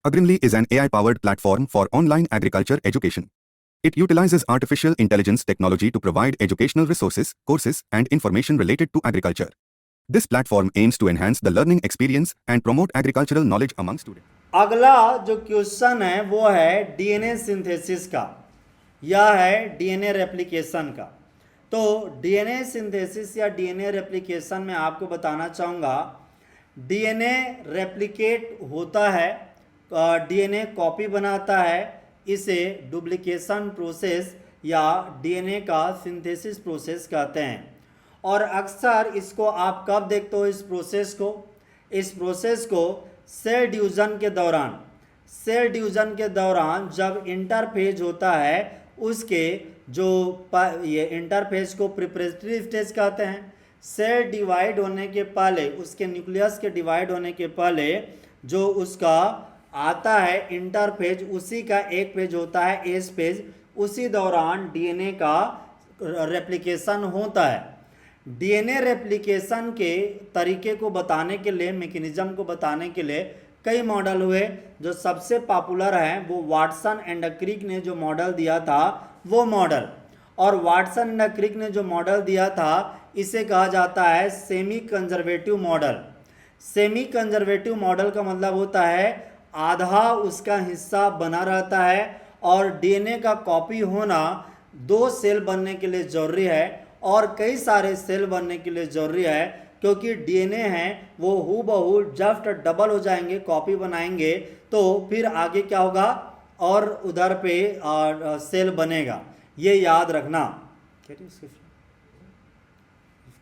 Agrimly is an AI-powered platform for online agriculture education. It utilizes artificial intelligence technology to provide educational resources, courses, and information related to agriculture. This platform aims to enhance the learning experience and promote agricultural knowledge among students. अगला जो question है वो है DNA synthesis का, यह है DNA replication का। तो डीएनए सिंथेसिस या डीएनए रेप्लिकेशन में आपको बताना चाहूँगा, डीएनए रेप्लिकेट होता है, डीएनए कॉपी बनाता है, इसे डुप्लीकेशन प्रोसेस या डीएनए का सिंथेसिस प्रोसेस कहते हैं। और अक्सर इसको आप कब देखते हो इस प्रोसेस को सेल डिवीजन के दौरान जब इंटरफेज होता है, उसके जो ये इंटरफेज को प्रिपरेटरी स्टेज कहते हैं। सेल डिवाइड होने के पहले, उसके न्यूक्लियस के डिवाइड होने के पहले जो उसका आता है इंटरफेज, उसी का एक पेज होता है एस पेज, उसी दौरान डीएनए का रेप्लिकेशन होता है। डीएनए रेप्लिकेशन के तरीके को बताने के लिए, मैकेनिज्म को बताने के लिए कई मॉडल हुए। जो सबसे पॉपुलर हैं वो वाटसन एंड क्रिक ने जो मॉडल दिया था वो मॉडल, और वाटसन एंड क्रिक ने जो मॉडल दिया था इसे कहा जाता है semi conservative model. Semi conservative model का मतलब होता है आधा उसका हिस्सा बना रहता है, और डीएनए का कॉपी होना 2 सेल बनने के लिए ज़रूरी है और कई सारे सेल बनने के लिए ज़रूरी है, क्योंकि डीएनए हैं वो हूबहू जस्ट डबल हो जाएंगे, कॉपी बनाएंगे तो फिर आगे क्या होगा और उधर पे सेल बनेगा, ये याद रखना।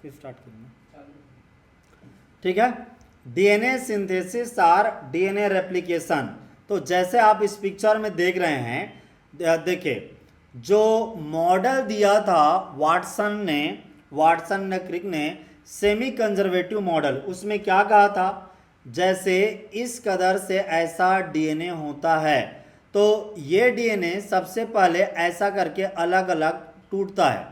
स्टार्ट करना, ठीक है। डीएनए सिंथेसिस और डीएनए रेप्लिकेशन, तो जैसे आप इस पिक्चर में देख रहे हैं, देखिए जो मॉडल दिया था वाटसन ने क्रिक ने सेमी कंजर्वेटिव मॉडल, उसमें क्या कहा था, जैसे इस कदर से ऐसा डीएनए होता है तो ये डीएनए सबसे पहले ऐसा करके अलग अलग टूटता है,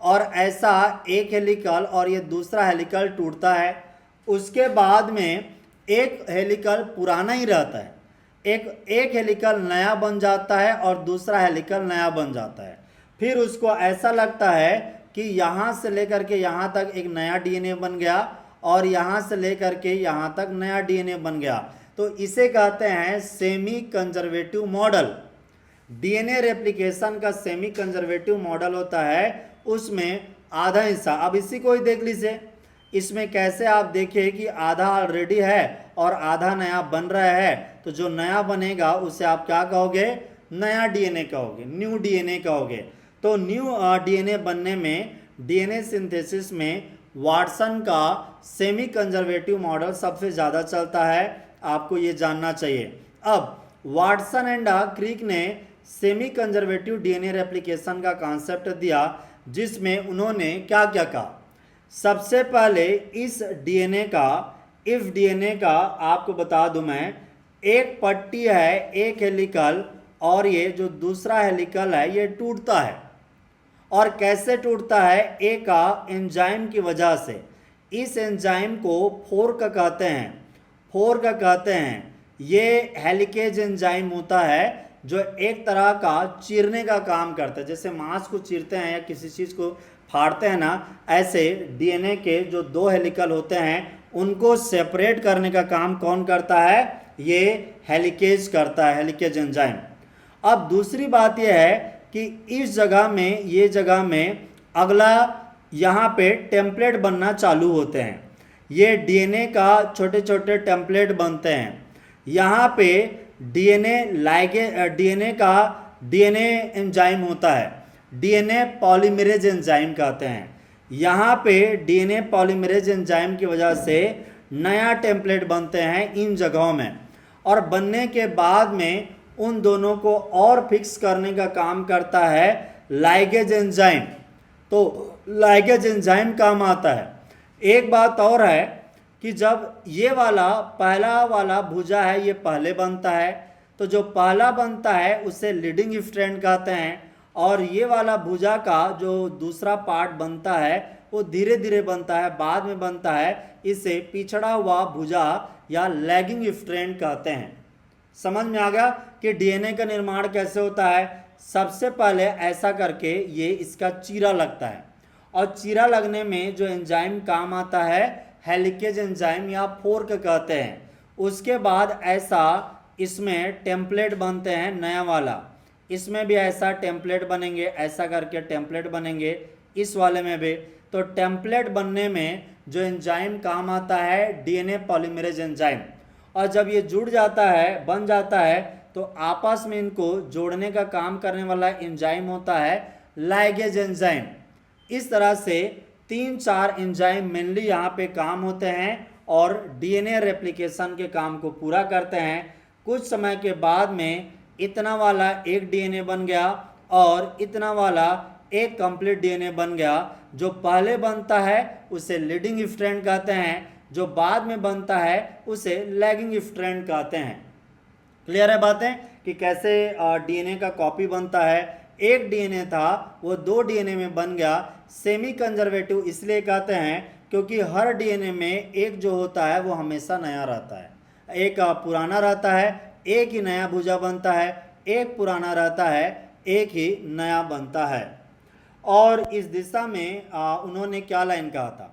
और ऐसा एक हेलिकल और ये दूसरा हेलिकल टूटता है। उसके बाद में एक हेलिकल पुराना ही रहता है, एक हेलिकल नया बन जाता है और दूसरा हेलिकल नया बन जाता है। फिर उसको ऐसा लगता है कि यहाँ से लेकर के यहाँ तक एक नया डीएनए बन गया और यहाँ से लेकर के यहाँ तक नया डीएनए बन गया, तो इसे कहते हैं semi conservative model. DNA replication का सेमी कंजर्वेटिव मॉडल होता है, उसमें आधा हिस्सा, अब इसी को ही देख लीजिए, इसमें कैसे आप देखिए कि आधा ऑलरेडी है और आधा नया बन रहा है, तो जो नया बनेगा उसे आप क्या कहोगे, नया डीएनए कहोगे, न्यू डीएनए कहोगे। तो न्यू डीएनए बनने में डीएनए सिंथेसिस में वाटसन का सेमी कंजर्वेटिव मॉडल सबसे ज़्यादा चलता है, आपको ये जानना चाहिए। अब वाटसन एंड क्रिक ने सेमी कंजर्वेटिव डीएनए रेप्लिकेशन का कॉन्सेप्ट दिया, जिसमें उन्होंने क्या क्या कहा। सबसे पहले इस डीएनए का, इस डीएनए का आपको बता दूं मैं, एक पट्टी है, एक हेलिकल, और ये जो दूसरा हेलिकल है ये टूटता है। और कैसे टूटता है, एक एंजाइम की वजह से। इस एंजाइम को फोर्क कहते हैं। ये हेलिकेज एंजाइम होता है जो एक तरह का चीरने का काम करता है, जैसे मांस को चीरते हैं या किसी चीज़ को फाड़ते हैं ना, ऐसे डीएनए के जो 2 हेलिकल होते हैं उनको सेपरेट करने का काम कौन करता है, ये हेलिकेज करता है, हेलिकेज एंजाइम। अब दूसरी बात यह है कि इस जगह में, ये जगह में अगला यहाँ पे टेम्पलेट बनना चालू होते हैं, ये डीएनए का छोटे छोटे टेम्पलेट बनते हैं। यहाँ पे डीएनए एंजाइम होता है, डीएनए पॉलीमरेज एंजाइम कहते हैं। यहाँ पे डीएनए पॉलीमरेज एंजाइम की वजह से नया टेम्पलेट बनते हैं इन जगहों में, और बनने के बाद में उन दोनों को और फिक्स करने का काम करता है लाइगेज एंजाइम। तो लाइगेज एंजाइम काम आता है। एक बात और है कि जब ये वाला पहला वाला भुजा है ये पहले बनता है, तो जो पहला बनता है उसे लीडिंग स्ट्रैंड कहते हैं, और ये वाला भुजा का जो दूसरा पार्ट बनता है वो धीरे धीरे बनता है, बाद में बनता है, इसे पिछड़ा हुआ भुजा या लैगिंग स्ट्रैंड कहते हैं। समझ में आ गया कि डीएनए का निर्माण कैसे होता है। सबसे पहले ऐसा करके ये इसका चीरा लगता है, और चीरा लगने में जो एंजाइम काम आता है हेलिकेज एंजाइम या फोर्क कहते हैं। उसके बाद ऐसा इसमें टेम्पलेट बनते हैं नया वाला, इसमें भी ऐसा टेम्पलेट बनेंगे, ऐसा करके टेम्पलेट बनेंगे इस वाले में भी। तो टेम्पलेट बनने में जो एंजाइम काम आता है डीएनए पॉलीमरेज एंजाइम, और जब ये जुड़ जाता है बन जाता है तो आपस में इनको जोड़ने का काम करने वाला एंजाइम होता है लाइगेज एंजाइम। इस तरह से 3-4 एंजाइम मेनली यहाँ पे काम होते हैं और डीएनए रेप्लिकेशन के काम को पूरा करते हैं। कुछ समय के बाद में इतना वाला एक डीएनए बन गया और इतना वाला एक कंप्लीट डीएनए बन गया। जो पहले बनता है उसे लीडिंग स्ट्रैंड कहते हैं, जो बाद में बनता है उसे लैगिंग स्ट्रैंड कहते हैं। क्लियर है बातें कि कैसे डीएनए का कॉपी बनता है। एक डीएनए था वो 2 डीएनए में बन गया। सेमी कंजर्वेटिव इसलिए कहते हैं क्योंकि हर डीएनए में एक जो होता है वो हमेशा नया रहता है, एक पुराना रहता है, एक ही नया भुजा बनता है, एक पुराना रहता है, एक ही नया बनता है। और इस दिशा में उन्होंने क्या लाइन कहा था,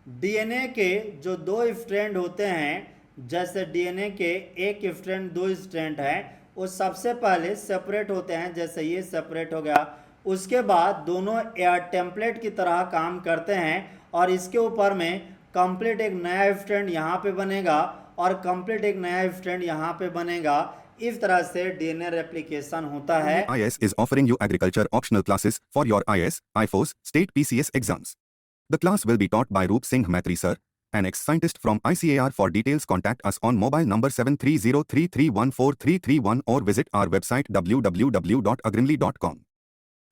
डीएनए के जो 2 स्ट्रैंड होते हैं, जैसे डीएनए के एक स्ट्रैंड 2 स्ट्रैंड हैं, वो सबसे पहले सेपरेट होते हैं, जैसे ये सेपरेट हो गया। उसके बाद दोनों टेम्पलेट की तरह काम करते हैं और इसके ऊपर में कंप्लीट एक नया स्ट्रैंड यहाँ पे बनेगा और कंप्लीट एक नया स्ट्रैंड यहाँ पे बनेगा। इस तरह से डीएनए रेप्लिकेशन होता है। IS is offering you agriculture optional classes for your IS, IFOS, state PCS exams. The class will be taught by Roop Singh Maitri sir, an ex-scientist from ICAR. For details contact us on mobile number 7303314331 or visit our website www.agrimly.com.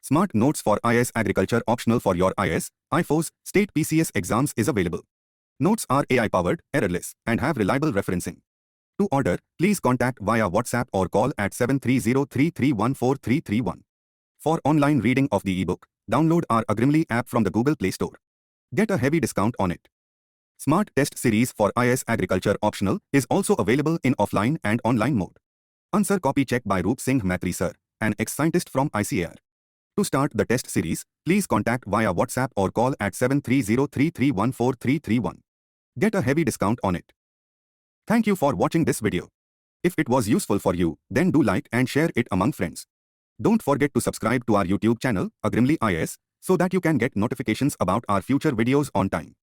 Smart Notes for IS Agriculture optional for your IS, IFOS, state PCS exams is available. Notes are AI-powered, errorless, and have reliable referencing. To order, please contact via WhatsApp or call at 7303314331. For online reading of the ebook, download our Agrimly app from the Google Play Store. Get a heavy discount on it. Smart Test Series for IS Agriculture optional is also available in offline and online mode. Answer copy check by Roop Singh Maitri sir, an ex-scientist from ICAR. To start the test series, please contact via WhatsApp or call at 7303314331. Get a heavy discount on it. Thank you for watching this video. If it was useful for you, then do like and share it among friends. Don't forget to subscribe to our YouTube channel, Agrimly IS, so that you can get notifications about our future videos on time.